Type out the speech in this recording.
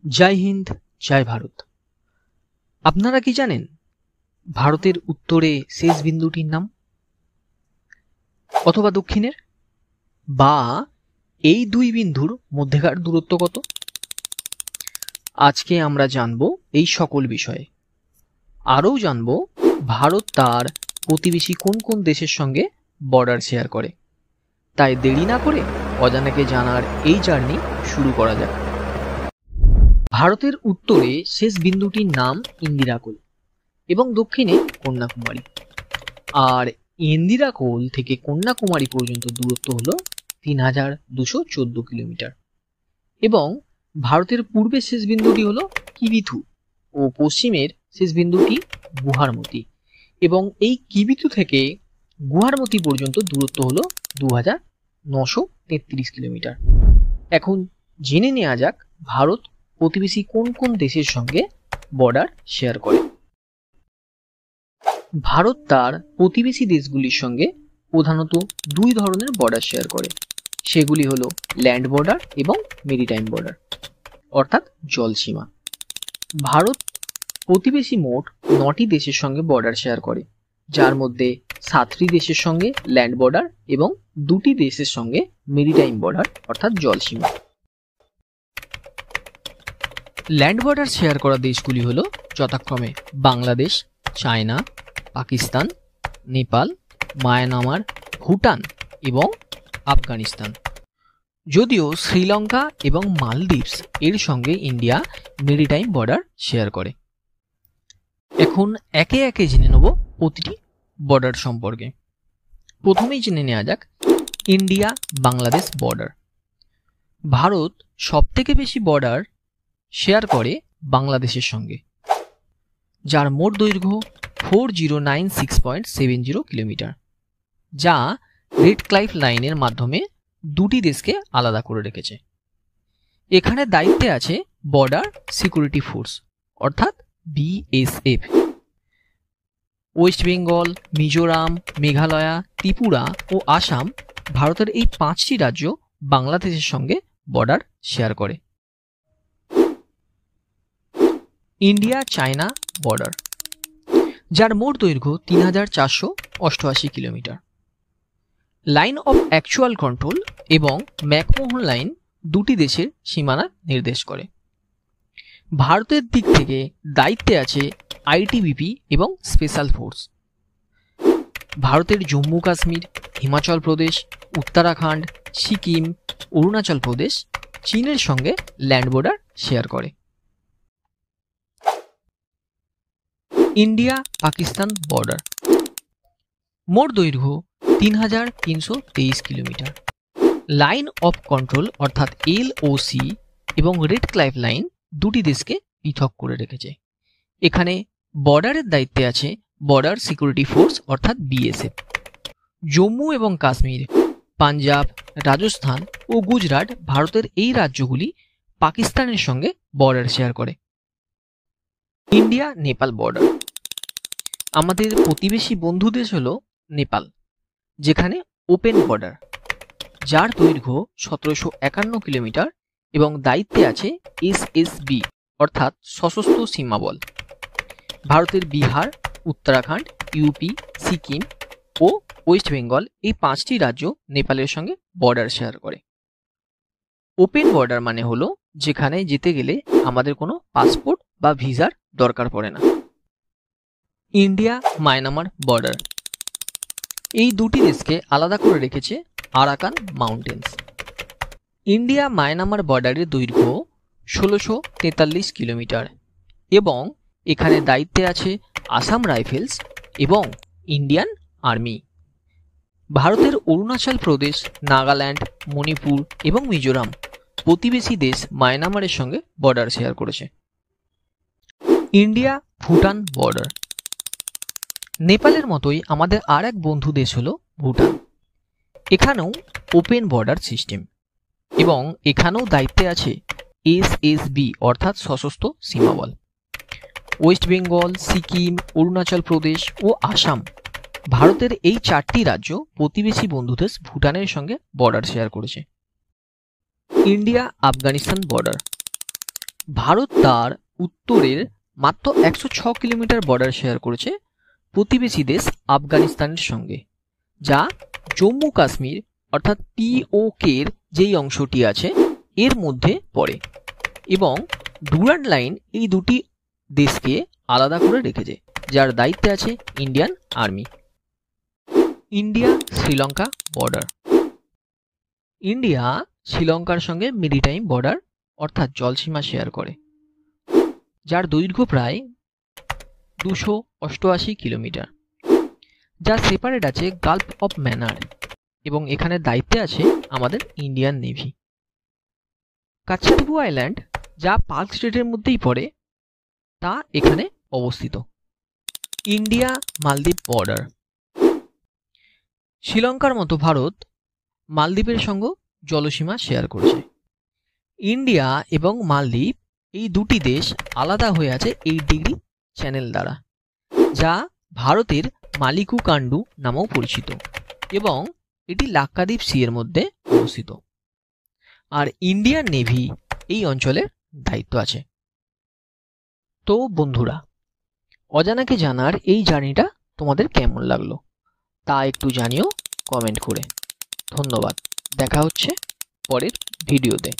জয় হিন্দ, জয় ভারত। আপনারা কি জানেন ভারতের উত্তরে শেষ বিন্দুটির নাম, অথবা দক্ষিণের, বা এই দুই বিন্দুর মধ্যেকার দূরত্ব কত? আজকে আমরা জানব এই সকল বিষয়ে। আরও জানব ভারত তার প্রতিবেশী কোন কোন দেশের সঙ্গে বর্ডার শেয়ার করে। তাই দেরি না করে অজানাকে জানার এই জার্নি শুরু করা যাক। ভারতের উত্তরে শেষ বিন্দুটির নাম ইন্দিরাকোল এবং দক্ষিণে কন্যাকুমারী। আর ইন্দিরাকোল থেকে কন্যাকুমারী পর্যন্ত দূরত্ব হলো 3214 কিলোমিটার। এবং ভারতের পূর্বের শেষ বিন্দুটি হলো কিবিথু ও পশ্চিমের শেষ বিন্দুটি গুহারমতি। এবং এই কিবিথু থেকে গুহারমতি পর্যন্ত দূরত্ব হলো 2933 কিলোমিটার। এখন জেনে নেওয়া যাক ভারত প্রতিবেশী কোন কোন দেশের সঙ্গে বর্ডার শেয়ার করে। ভারত তার প্রতিবেশী দেশগুলির সঙ্গে প্রধানত দুই ধরনের বর্ডার শেয়ার করে। সেগুলি হলো ল্যান্ড বর্ডার এবং মেরিটাইম বর্ডার, অর্থাৎ জলসীমা। ভারত প্রতিবেশী মোট 9টি দেশের সঙ্গে বর্ডার শেয়ার করে, যার মধ্যে 7টি দেশের সঙ্গে ল্যান্ড বর্ডার এবং 2টি দেশের সঙ্গে মেরিটাইম বর্ডার অর্থাৎ জলসীমা। ল্যান্ড বর্ডার শেয়ার করা দেশগুলি হলো যথাক্রমে বাংলাদেশ, চায়না, পাকিস্তান, নেপাল, মায়ানমার, ভুটান এবং আফগানিস্তান। যদিও শ্রীলঙ্কা এবং মালদ্বীপস এর সঙ্গে ইন্ডিয়া মেরিটাইম বর্ডার শেয়ার করে। এখন একে একে জেনে নেব প্রতিটি বর্ডার সম্পর্কে। প্রথমেই জেনে নেওয়া যাক ইন্ডিয়া বাংলাদেশ বর্ডার। ভারত সবথেকে বেশি বর্ডার শেয়ার করে বাংলাদেশের সঙ্গে, যার মোট দৈর্ঘ্য 4096.70 কিলোমিটার, যা রেড ক্লাইফ লাইনের মাধ্যমে দুটি দেশকে আলাদা করে রেখেছে। এখানে দায়িত্বে আছে বর্ডার সিকিউরিটি ফোর্স অর্থাৎ বিএসএফ। ওয়েস্ট বেঙ্গল, মিজোরাম, মেঘালয়, ত্রিপুরা ও আসাম ভারতের এই 5টি রাজ্য বাংলাদেশের সঙ্গে বর্ডার শেয়ার করে। ইন্ডিয়া চায়না বর্ডার, যার মোট দৈর্ঘ্য 3488 kilometre. Line of actual control এবং ম্যাকমোহন লাইন দুটি দেশের সীমানা নির্দেশ করে। ভারতের দিক থেকে দায়িত্বে আছে আইটিবিপি এবং স্পেশাল ফোর্স। ভারতের জম্মু কাশ্মীর, হিমাচল প্রদেশ, উত্তরাখণ্ড, সিকিম, অরুণাচল প্রদেশ চীনের সঙ্গে ল্যান্ড বর্ডার শেয়ার করে। ইন্ডিয়া পাকিস্তান বর্ডার, মোট দৈর্ঘ্য 3323 কিলোমিটার। লাইন অফ কন্ট্রোল অর্থাৎ এলওসি এবং রেড ক্লাইফ লাইন দুটি দেশকে পৃথক করে রেখেছে। এখানে বর্ডারের দায়িত্বে আছে বর্ডার সিকিউরিটি ফোর্স অর্থাৎ বিএসএফ। জম্মু এবং কাশ্মীর, পাঞ্জাব, রাজস্থান ও গুজরাট ভারতের এই রাজ্যগুলি পাকিস্তানের সঙ্গে বর্ডার শেয়ার করে। ইন্ডিয়া নেপাল বর্ডার, আমাদের প্রতিবেশী বন্ধু দেশ হলো নেপাল, যেখানে ওপেন বর্ডার, যার দৈর্ঘ্য 1751 কিলোমিটার এবং দায়িত্বে আছে এসএসবি অর্থাৎ সশস্ত্র সীমা বল। ভারতের বিহার, উত্তরাখণ্ড, ইউপি, সিকিম ও ওয়েস্ট বেঙ্গল এই 5টি রাজ্য নেপালের সঙ্গে বর্ডার শেয়ার করে। ওপেন বর্ডার মানে হলো যেখানে যেতে গেলে আমাদের কোনো পাসপোর্ট বা ভিসার দরকার পড়ে না। ইন্ডিয়া মায়ানমার বর্ডার, এই দুটি দেশকে আলাদা করে রেখেছে আরাকান মাউন্টেন্স। ইন্ডিয়া মায়ানমার বর্ডারের দৈর্ঘ্য 1643 কিলোমিটার এবং এখানে দায়িত্বে আছে আসাম রাইফেলস এবং ইন্ডিয়ান আর্মি। ভারতের অরুণাচল প্রদেশ, নাগাল্যান্ড, মণিপুর এবং মিজোরাম প্রতিবেশী দেশ মায়ানমারের সঙ্গে বর্ডার শেয়ার করেছে। ইন্ডিয়া ভুটান বর্ডার, নেপালের মতোই আমাদের আর এক বন্ধু দেশ হলো ভুটান। এখানেও ওপেন বর্ডার সিস্টেম এবং এখানেও দায়িত্বে আছে এসএসবি অর্থাৎ সশস্ত্র সীমাবল। ওয়েস্ট বেঙ্গল, সিকিম, অরুণাচল প্রদেশ ও আসাম ভারতের এই 4টি রাজ্য প্রতিবেশী বন্ধু দেশ ভুটানের সঙ্গে বর্ডার শেয়ার করেছে। ইন্ডিয়া আফগানিস্তান বর্ডার, ভারত তার উত্তরের মাত্র 106 কিলোমিটার বর্ডার শেয়ার করেছে প্রতিবেশী দেশ আফগানিস্তানের সঙ্গে, যা জম্মু কাশ্মীর অর্থাৎ পিওকের যেই অংশটি আছে এর মধ্যে পড়ে, এবং ডুরান্ড লাইন এই দুটি দেশকে আলাদা করে রেখেছে, যার দায়িত্বে আছে Indian army. India Sri Lanka border. India শ্রীলঙ্কার সঙ্গে মেরিটাইম বর্ডার অর্থাৎ জলসীমা শেয়ার করে, যার দৈর্ঘ্য প্রায় 288 কিলোমিটার, যা সেপারেট আছে গালফ অফ ম্যানার, এবং এখানে দায়িত্বে আছে আমাদের ইন্ডিয়ান নেভি। কাচ্চারিবু আইল্যান্ড, যা পার্ক স্টেটের মধ্যেই পড়ে, তা এখানে অবস্থিত। ইন্ডিয়া মালদ্বীপ বর্ডার। শ্রীলঙ্কার মতো ভারত মালদ্বীপের সঙ্গে জলসীমা শেয়ার করেছে। ইন্ডিয়া এবং মালদ্বীপ এই দুটি দেশ আলাদা হয়ে আছে 8 ডিগ্রি চ্যানেল দ্বারা, যা ভারতের মালিকু কান্ডু নামেও পরিচিত, এবং এটি লাক্ষাদ্বীপ সি এর মধ্যে অবস্থিত। আর ইন্ডিয়ান নেভি এই অঞ্চলের দায়িত্ব আছে। তো বন্ধুরা, অজানাকে জানার এই জার্নিটা তোমাদের কেমন লাগলো তা একটু জানিও কমেন্ট করে। ধন্যবাদ, দেখা হচ্ছে পরের ভিডিওতে।